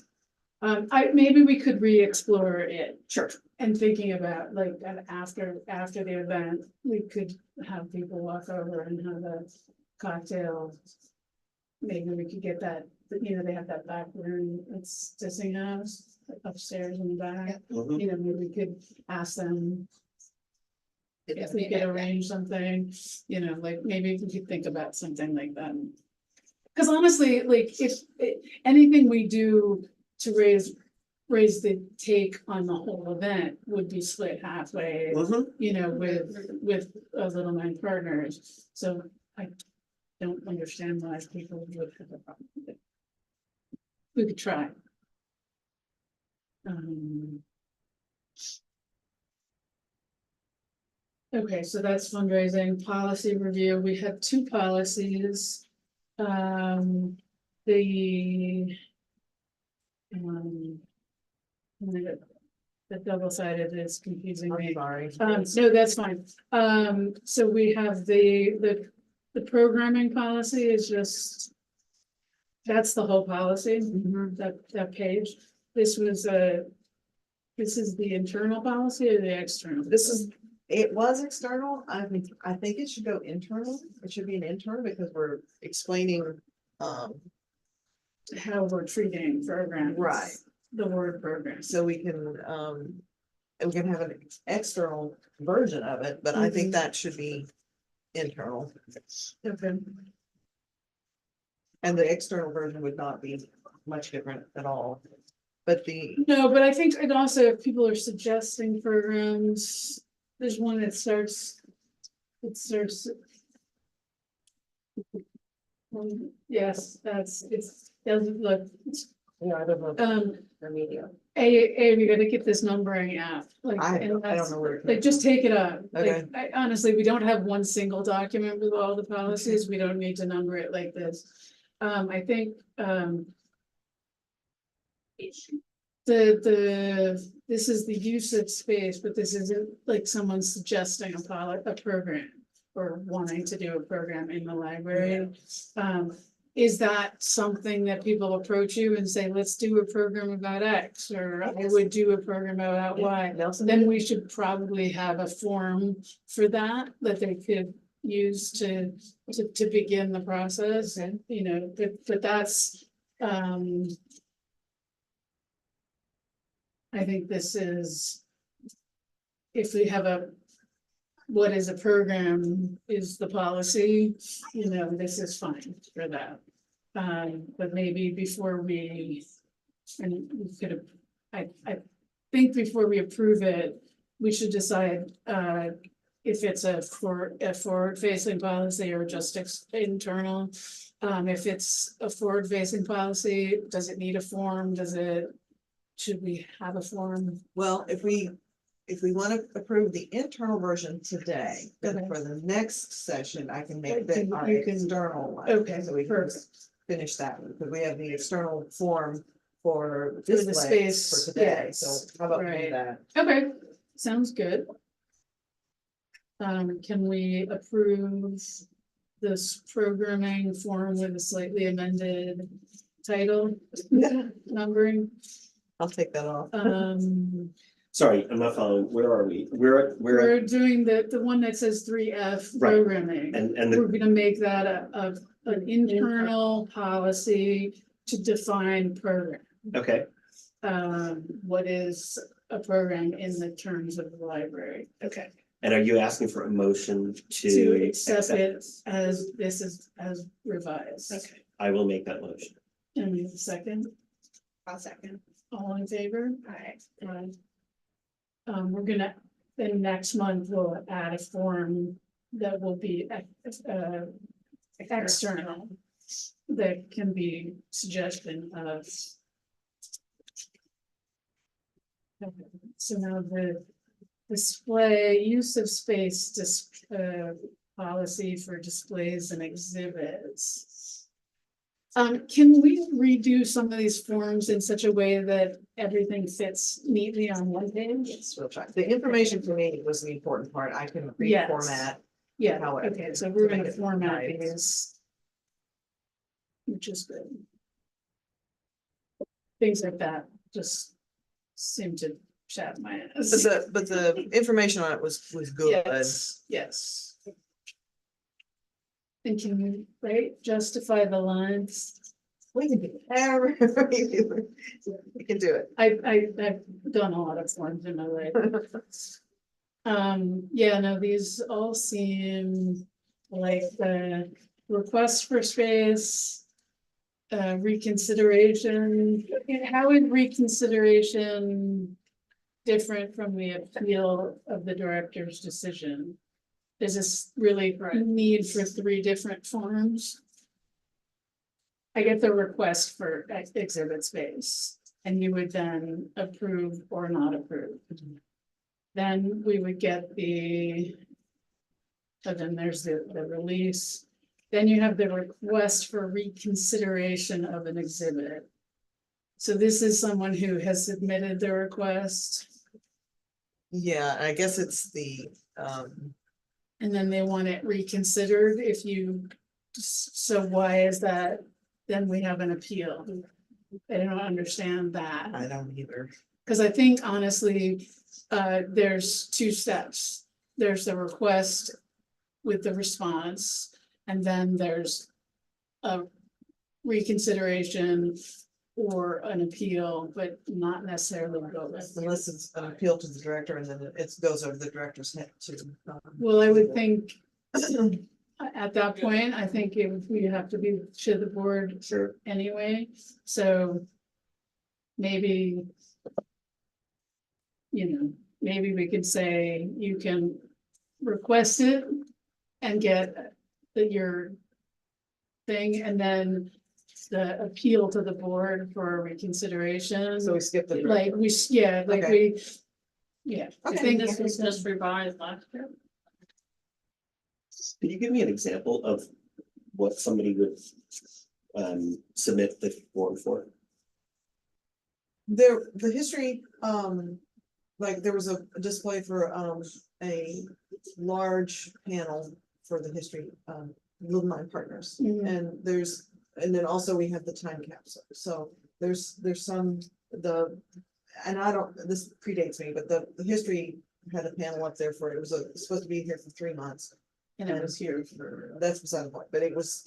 now. Maybe we could re-explore it sure. and thinking about like, after the event, we could have people walk over and have a cocktail. Maybe we could get that, they have that back room, it's Dissing House upstairs in the back. Mhm. Maybe we could ask them if we could arrange something, like maybe we could think about something like that. Cause honestly, like anything we do to raise the take on the whole event would be split halfway, Mhm. with Little Nine Partners. So I don't understand why people would have a problem with it. We could try. Okay, so that's fundraising, policy review, we had 2 policies. The. The double-sided is confusing I'm me. sorry. No, that's fine. So we have the programming policy is just. That's the whole policy, Mhm. that page. This is the internal policy or the external? It was external, I think it should go internal, it should be an internal because we're explaining, How we're treating programs. Right. The word programs. so we can have an external version of it, but I think that should be internal. Okay. And the external version would not be much different at all. But the, No, but I think, and also if people are suggesting programs, there's one that starts. It starts. Yes, it's, doesn't look, yeah, I don't know. remedial. We gotta get this numbering app, like, I and don't that's, know where. it like, came just take it up. Okay. Like, honestly, we don't have one single document with all the policies, we don't need to number it like this. I think, this is the use of space, but this isn't like someone suggesting a program. Or wanting to do a program in the library. Is that something that people approach you and say, let's do a program about X, or I would do a program about from. Y? Nelson? Then we should probably have a form for that they could use to begin the process, Okay. you know, but that's, I think this is. If we have what is a program is the policy, you know, this is fine for that. But maybe before we, and we could have, I think before we approve it, we should decide, if it's a forward-facing policy or just internal. If it's a forward-facing policy, does it need a form? Should we have a form? Well, if we want to approve the internal version today, then Okay. for the next session, I can make You that can- our you can- external one. Okay, So we can perfect. finish that one, because we have the external form for the displays space, for today, yes, so how about we do right. that? Okay, sounds good. Can we approve this programming form with a slightly amended title, numbering? I'll take that off. Sorry, I'm not following. Where are we? We're We're doing the one that says 3F Right. programming. and We're the, gonna make that an internal policy to define program. okay, What is a program in the terms of the library? okay. And are you asking for a motion To to accept it this? as this is as revised. Okay, I will make that motion. And we have a second, I'll second. all in favor? Alright. We're gonna, then next month we'll add a form that will be external. That can be suggestion of. So now the display, use of space, policy for displays and exhibits. Can we redo some of these forms in such a way that everything fits neatly on one page? Yes, we'll try. The information for me was the important part. I can Yes. reformat. Yeah, However, okay, so we're to make gonna it format nice. these. Which is good. Things like that just seem to chat my ass. But the information on it was good. Yes. And can you, right, justify the lines? We can do whatever. We can do it. I've done a lot of forms in my life. Yeah, no, these all seem like the request for space. Reconsideration, how is reconsideration different from the appeal of the director's decision? Is this really need for 3 different forms? I get the request for exhibit space, and you would then approve or not approve. Then we would get and then there's the release. Then you have the request for reconsideration of an exhibit. So this is someone who has submitted the request, Yeah, I guess it's and then they want it reconsidered so why is that? Then we have an appeal. I don't understand that. I don't either. Cause I think honestly, there's 2 steps. There's the request with the response, and then there's a reconsideration or an appeal, but not necessarily both. Unless it's an appeal to the director and then it goes over the director's head too. Well, I would think, At that point, I think it would, we have to be to the board Sure. anyway, so. Maybe. Maybe we could say you can request it and get your. Thing, and then the appeal to the board for reconsideration. So we skipped the. Like yeah, like Okay. we. Yeah, I Okay, think This was just revised last year. Can you give me an example of what somebody would submit the form for? The history, like there was a display for, a large panel for the history, Little Mine Partners. Mhm. And then also we have the time capsule, so there's some, and I don't, this predates me, but the history had a panel up there for, it was supposed to be here for 3 months. and it was here for. That's beside the point, but it was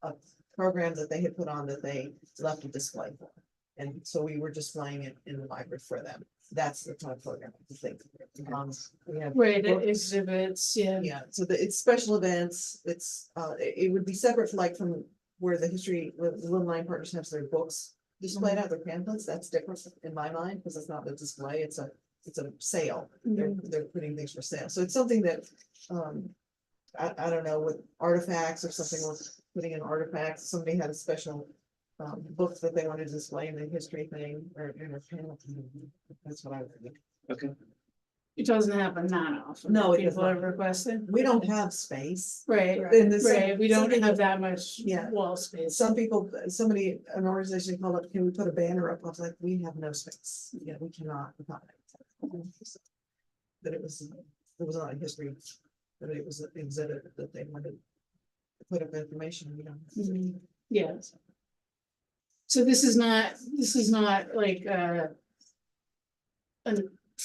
a program that they had put on that they left a display for. And so we were displaying it in the library for them. That's the kind of program I think. We have Right, books. exhibits, yeah. Yeah, so it's special events, it would be separate like from where the history, where the Little Mine Partners has their books displayed out, their pamphlets, that's different in my mind, because it's not a display, it's a sale. They're putting things for sale, so it's something that, I don't know, with artifacts or something, was putting in artifacts, somebody had a special book that they wanted to display in the history thing, or in a panel. That's what I would think. Okay. It doesn't happen that often. No, it does People not. have requested. We don't have space. Right, In the same- right, we don't something- have that much Yeah. wall space. Some people, an organization called up, can we put a banner up? I was like, we have no space. Yeah, we cannot accommodate. That it was not a history, that it was an exhibit that they wanted to put up information, you know. Mhm. Yeah. So this is not like,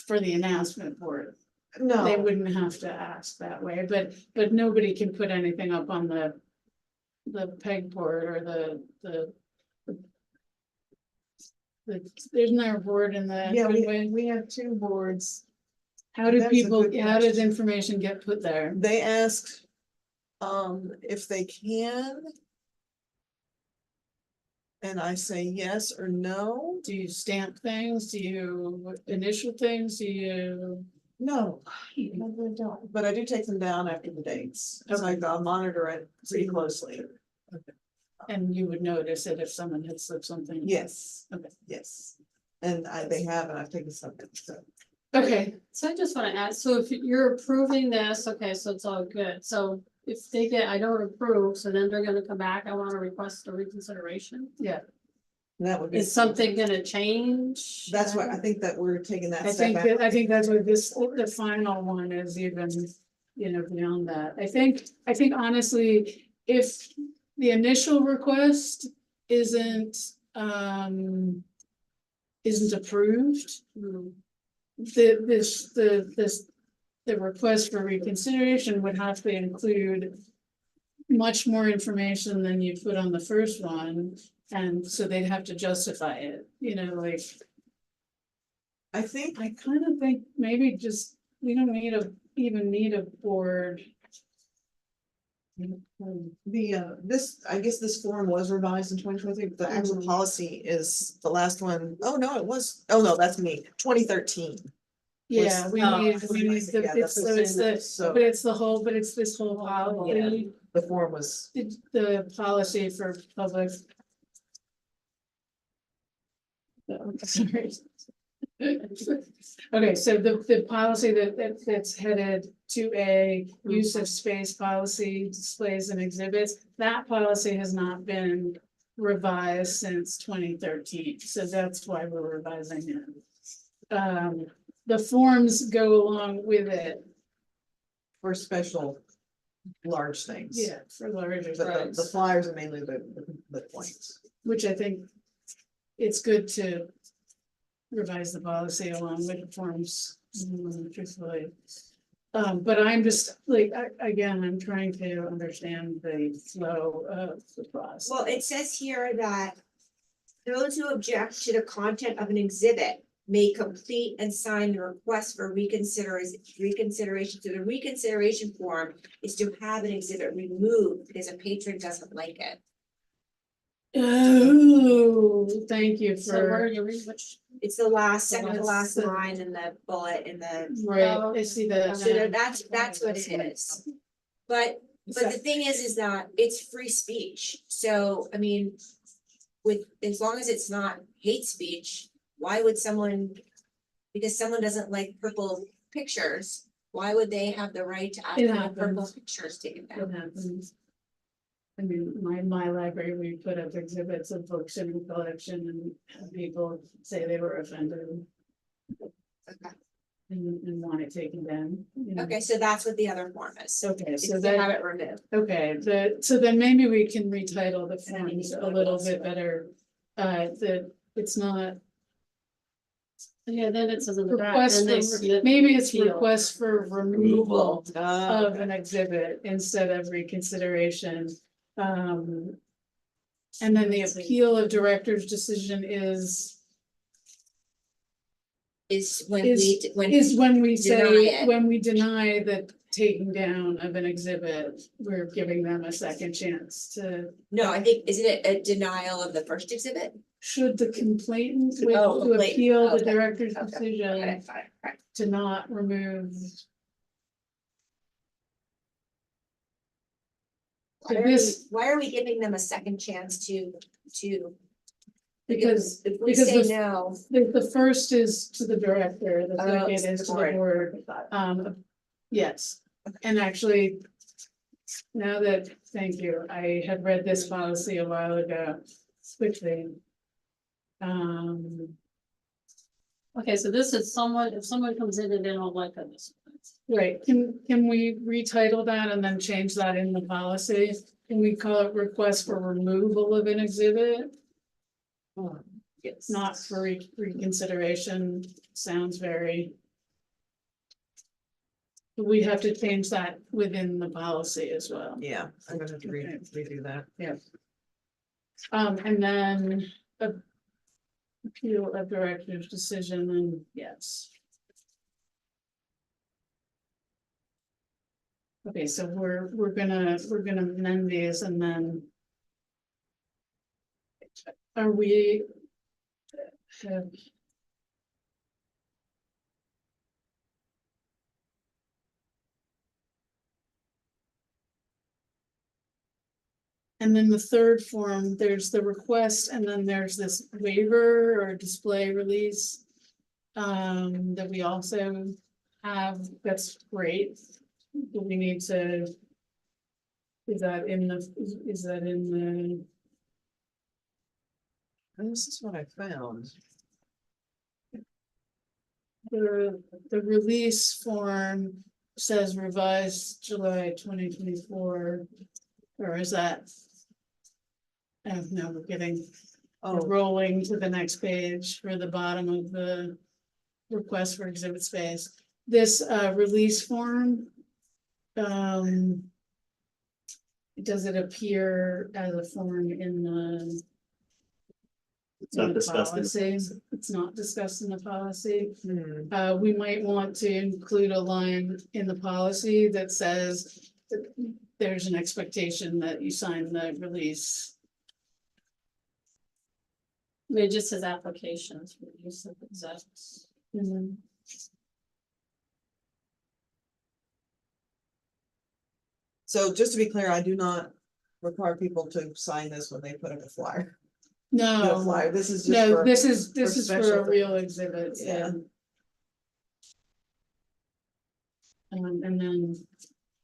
for the announcement board. They No, wouldn't have to ask that way, but nobody can put anything up on the pegboard or there's no board in the. yeah, entryway. we have 2 boards. How do That's a people, good how does question. information get put there? They asked, if they can. And I say yes or no. Do you stamp things? Do you initial things? Do you? No, don't, but I do take them down after the dates, so I'll monitor it pretty closely. And you would notice it if someone had slipped something? Yes. Okay. Yes, and they have, and I've taken something, so. Okay, So I just wanna ask, so if you're approving this, okay, so it's all good, so if they get, I don't approve, so then they're gonna come back, I wanna request a reconsideration. yeah, That would be. Is something gonna change? That's what, I think that we're taking that I step think back. that's what the final one is even, beyond that. I think honestly, if the initial request isn't approved. The request for reconsideration would have to include much more information than you put on the first one, and so they'd have to justify it, like, I think, I kind of think maybe just, we don't even need a board. I guess this form was revised in 2023, but the actual policy is the last one. Oh no, it was, oh no, that's me, 2013. Yeah, we Oh, need, yeah, it's that's the so it's same, so- but it's this whole policy, The form was, the policy for public. Sorry. Okay, so the policy that's headed to a use of space policy, displays and exhibits, that policy has not been revised since 2013, so that's why we're revising it. The forms go along with it, for special large things. yeah, for larger But the sites, flyers are mainly the points. which I think it's good to revise the policy along with the forms, truthfully. But I'm just like, again, I'm trying to understand the flow of the process. Well, it says here that those who object to the content of an exhibit may complete and sign the request for reconsideration. So the reconsideration form is to have an exhibit removed because a patron doesn't like it. Oh, thank you So where for, you read which, It's the last, second to That's last the- line in the bullet in the, right, I see that. so that's what it is. But the thing is that it's free speech, so, I mean, as long as it's not hate speech, why would someone? Because someone doesn't like purple pictures, why would they have the right to ask It for the purple happens. pictures taken It down? happens. I mean, my library, we put up exhibits of books in the collection and had people say they were offended Okay. and want it taken down. you know. Okay, so that's what the other form is, Okay, it's so to have that, it removed. okay, so then maybe we can retitle the And then you forms can a go little elsewhere. bit better. That it's not yeah, then it says in the back, request and they for, submit maybe it's appeal. request for removal Oh, of an exhibit instead of reconsideration. And then the appeal of director's decision is Is when Is- when. when we Deny say, it. when we deny the taking down of an exhibit, we're giving them a second chance to. No, I think, isn't it a denial of the first exhibit? Should the complainant wish Oh, to complainant, appeal the okay, director's okay, decision Got it, got it, got it. to not remove? Why So are we- this, Why are we giving them a second chance to? like, because If we because say the- no. the first is to the director, the Oh, second it's is the to the board. Yes, and actually. Now that, thank you, I had read this policy a while ago, quickly. Okay, so this is someone, if someone comes in and they don't like this. Right, can we retitle that and then change that in the policy? Can we call it request for removal of an exhibit, Yes. not for reconsideration? Sounds very. We have to change that within the policy as well. yeah, I'm gonna have to redo that. And then appeal of director's decision, and yes. Okay, so we're gonna amend these and then. Are we? And then the third form, there's the request, and then there's this waiver or display release. That we also have, that's great. Do we need to? Is that in the, is that in the? And this is what I found. The release form says revised July 2024, or is that? Oh, no, we're getting, we're Oh, rolling to the next page for the bottom of the request for exhibit space. This release form. Does it appear as a form in the? It's not in the discussed in the policy? policy. It's not discussed in the policy. hmm, We might want to include a line in the policy that says that there's an expectation that you sign the release. It just says applications, for use of exhibits. so just to be clear, I do not require people to sign this when they put up a flyer. No No, flyer, this is just no, for, this is for for special a real things. exhibit, Yeah. yeah. And then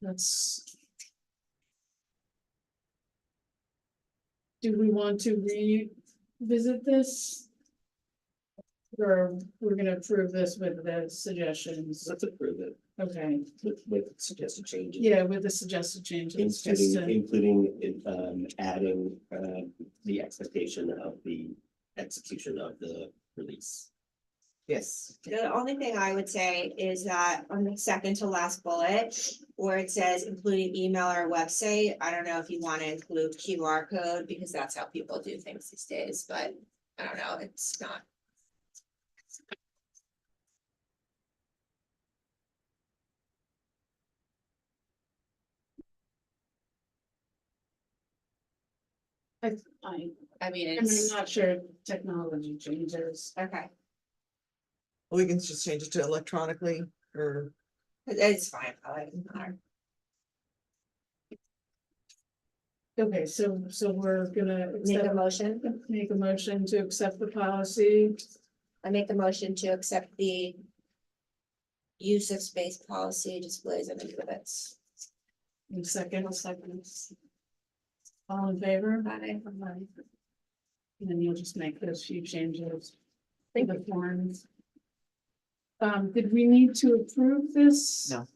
that's. Do we want to revisit this? Or we're gonna approve this with the suggestions, Let's approve it okay, with suggested changes. yeah, with the suggested changes, just to, Including adding the expectation of the execution of the release. yes, The only thing I would say is that on the second to last bullet, where it says including email or website, I don't know if you want to include QR code, because that's how people do things these days, but I don't know, it's not. I, I mean, and I'm it's, not sure technology changes. okay, We can just change it to electronically or. it's fine, I like it. Okay, so we're gonna Make a accept, motion, make a motion to accept the policy. I make a motion to accept the use of space policy displays of exhibits. In second. All in favor? Aye. And then you'll just make those few changes. Thank to the forms. Did we need to approve this? No.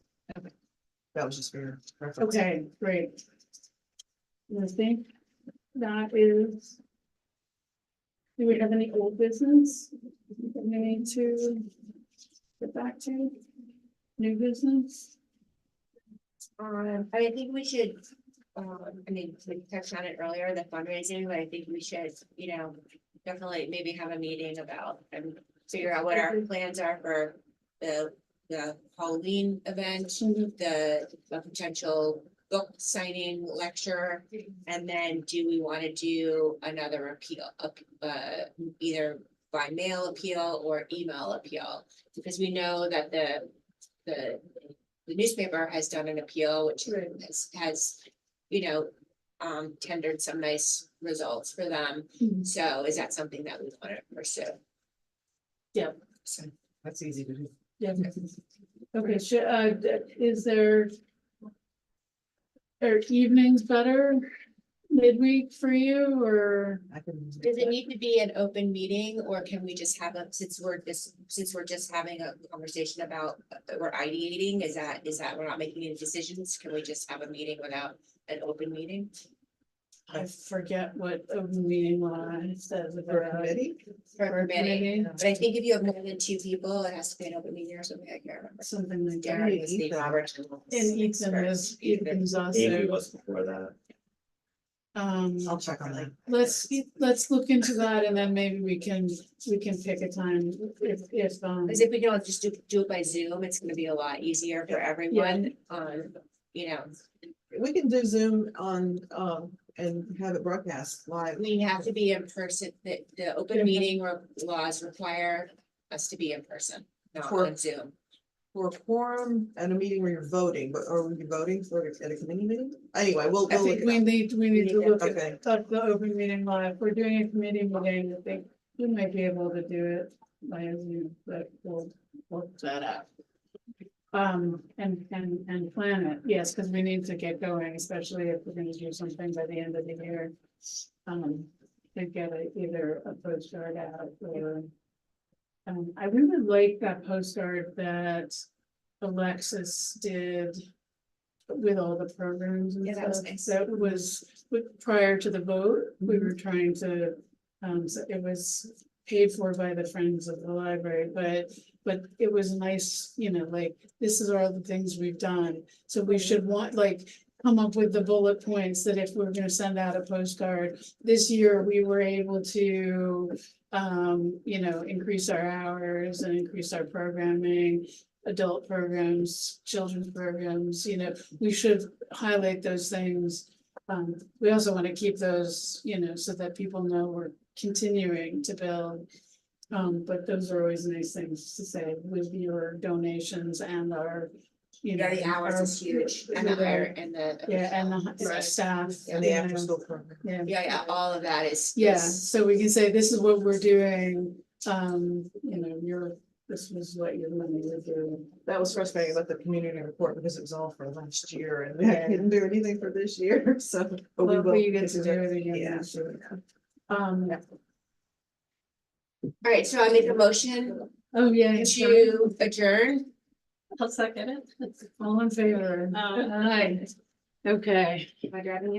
That was just for your reference. Okay, great. And I think that is. Do we have any old business that we need to get back to? New business? I think we should, I mean, we touched on it earlier, the fundraising, but I think we should, you know, definitely maybe have a meeting about and figure out what our plans are for the Halloween event, the potential book signing lecture, and then do we want to do another appeal, either by mail appeal or email appeal? Because we know that the newspaper has done an appeal, which Right. has, you know, tendered some nice results for them. Mhm. So is that something that we want to pursue? Yeah. So, That's easy to do. Yeah. Okay, is there? Are evenings better midweek for you or? I can. does it need to be an open meeting, or can we just have a, since we're just having a conversation about, we're ideating, is that we're not making any decisions? Can we just have a meeting without an open meeting? I forget what open meeting law says For a about. committee? For a meeting, Meeting, but I think if you have more than two people, it has to be an open meeting or something, I can't remember. something like that. Darren was the Ethan. Robert. And Ethan's Maybe also, it was before that. I'll check on that. let's look into that and then maybe we can pick a time if. Because if we don't just do it by Zoom, it's gonna be a lot easier for everyone, you know, We can do Zoom on, and have it broadcast live. we have to be in person, the open Yeah. meeting laws require us to be in person, not For- on Zoom. For a quorum at a meeting where you're voting, but are we voting at a committee meeting? Anyway, we'll I look think it we up. need to need to- look Okay. at the open meeting law. If we're doing a committee meeting, I think we might be able to do it by Zoom, but we'll work that out. And plan it, yes, because we need to get going, especially if we're gonna do something by the end of the year. To get either a postcard out or. I really like that postcard that Alexis did with all the programs and Yeah, that was stuff. nice. That was prior to the vote, we were trying to, so it was paid for by the Friends of the Library, but it was nice, you know, like, this is all the things we've done. So we should come up with the bullet points that if we're gonna send out a postcard, this year we were able to, you know, increase our hours and increase our programming, adult programs, children's programs, you know, we should highlight those things. We also want to keep those, you know, so that people know we're continuing to build. But those are always nice things to say with your donations and our, you know. Yeah, the hours is huge, and the hire, and the. Yeah, and the Right. staff. And the you know, after school program. Yeah. Yeah, all of that is. Yeah, is- so we can say, this is what we're doing, you know, this was what your money would do. That was frustrating about the community report because it was all for last year and I Yeah. didn't do anything for this year, so. But we Well, will you get to do that. it again. Yeah. this year. All right, so I make a motion Oh, yeah. to adjourn. I'll second it. All in favor? Aye. Aye. Okay. Am I driving you?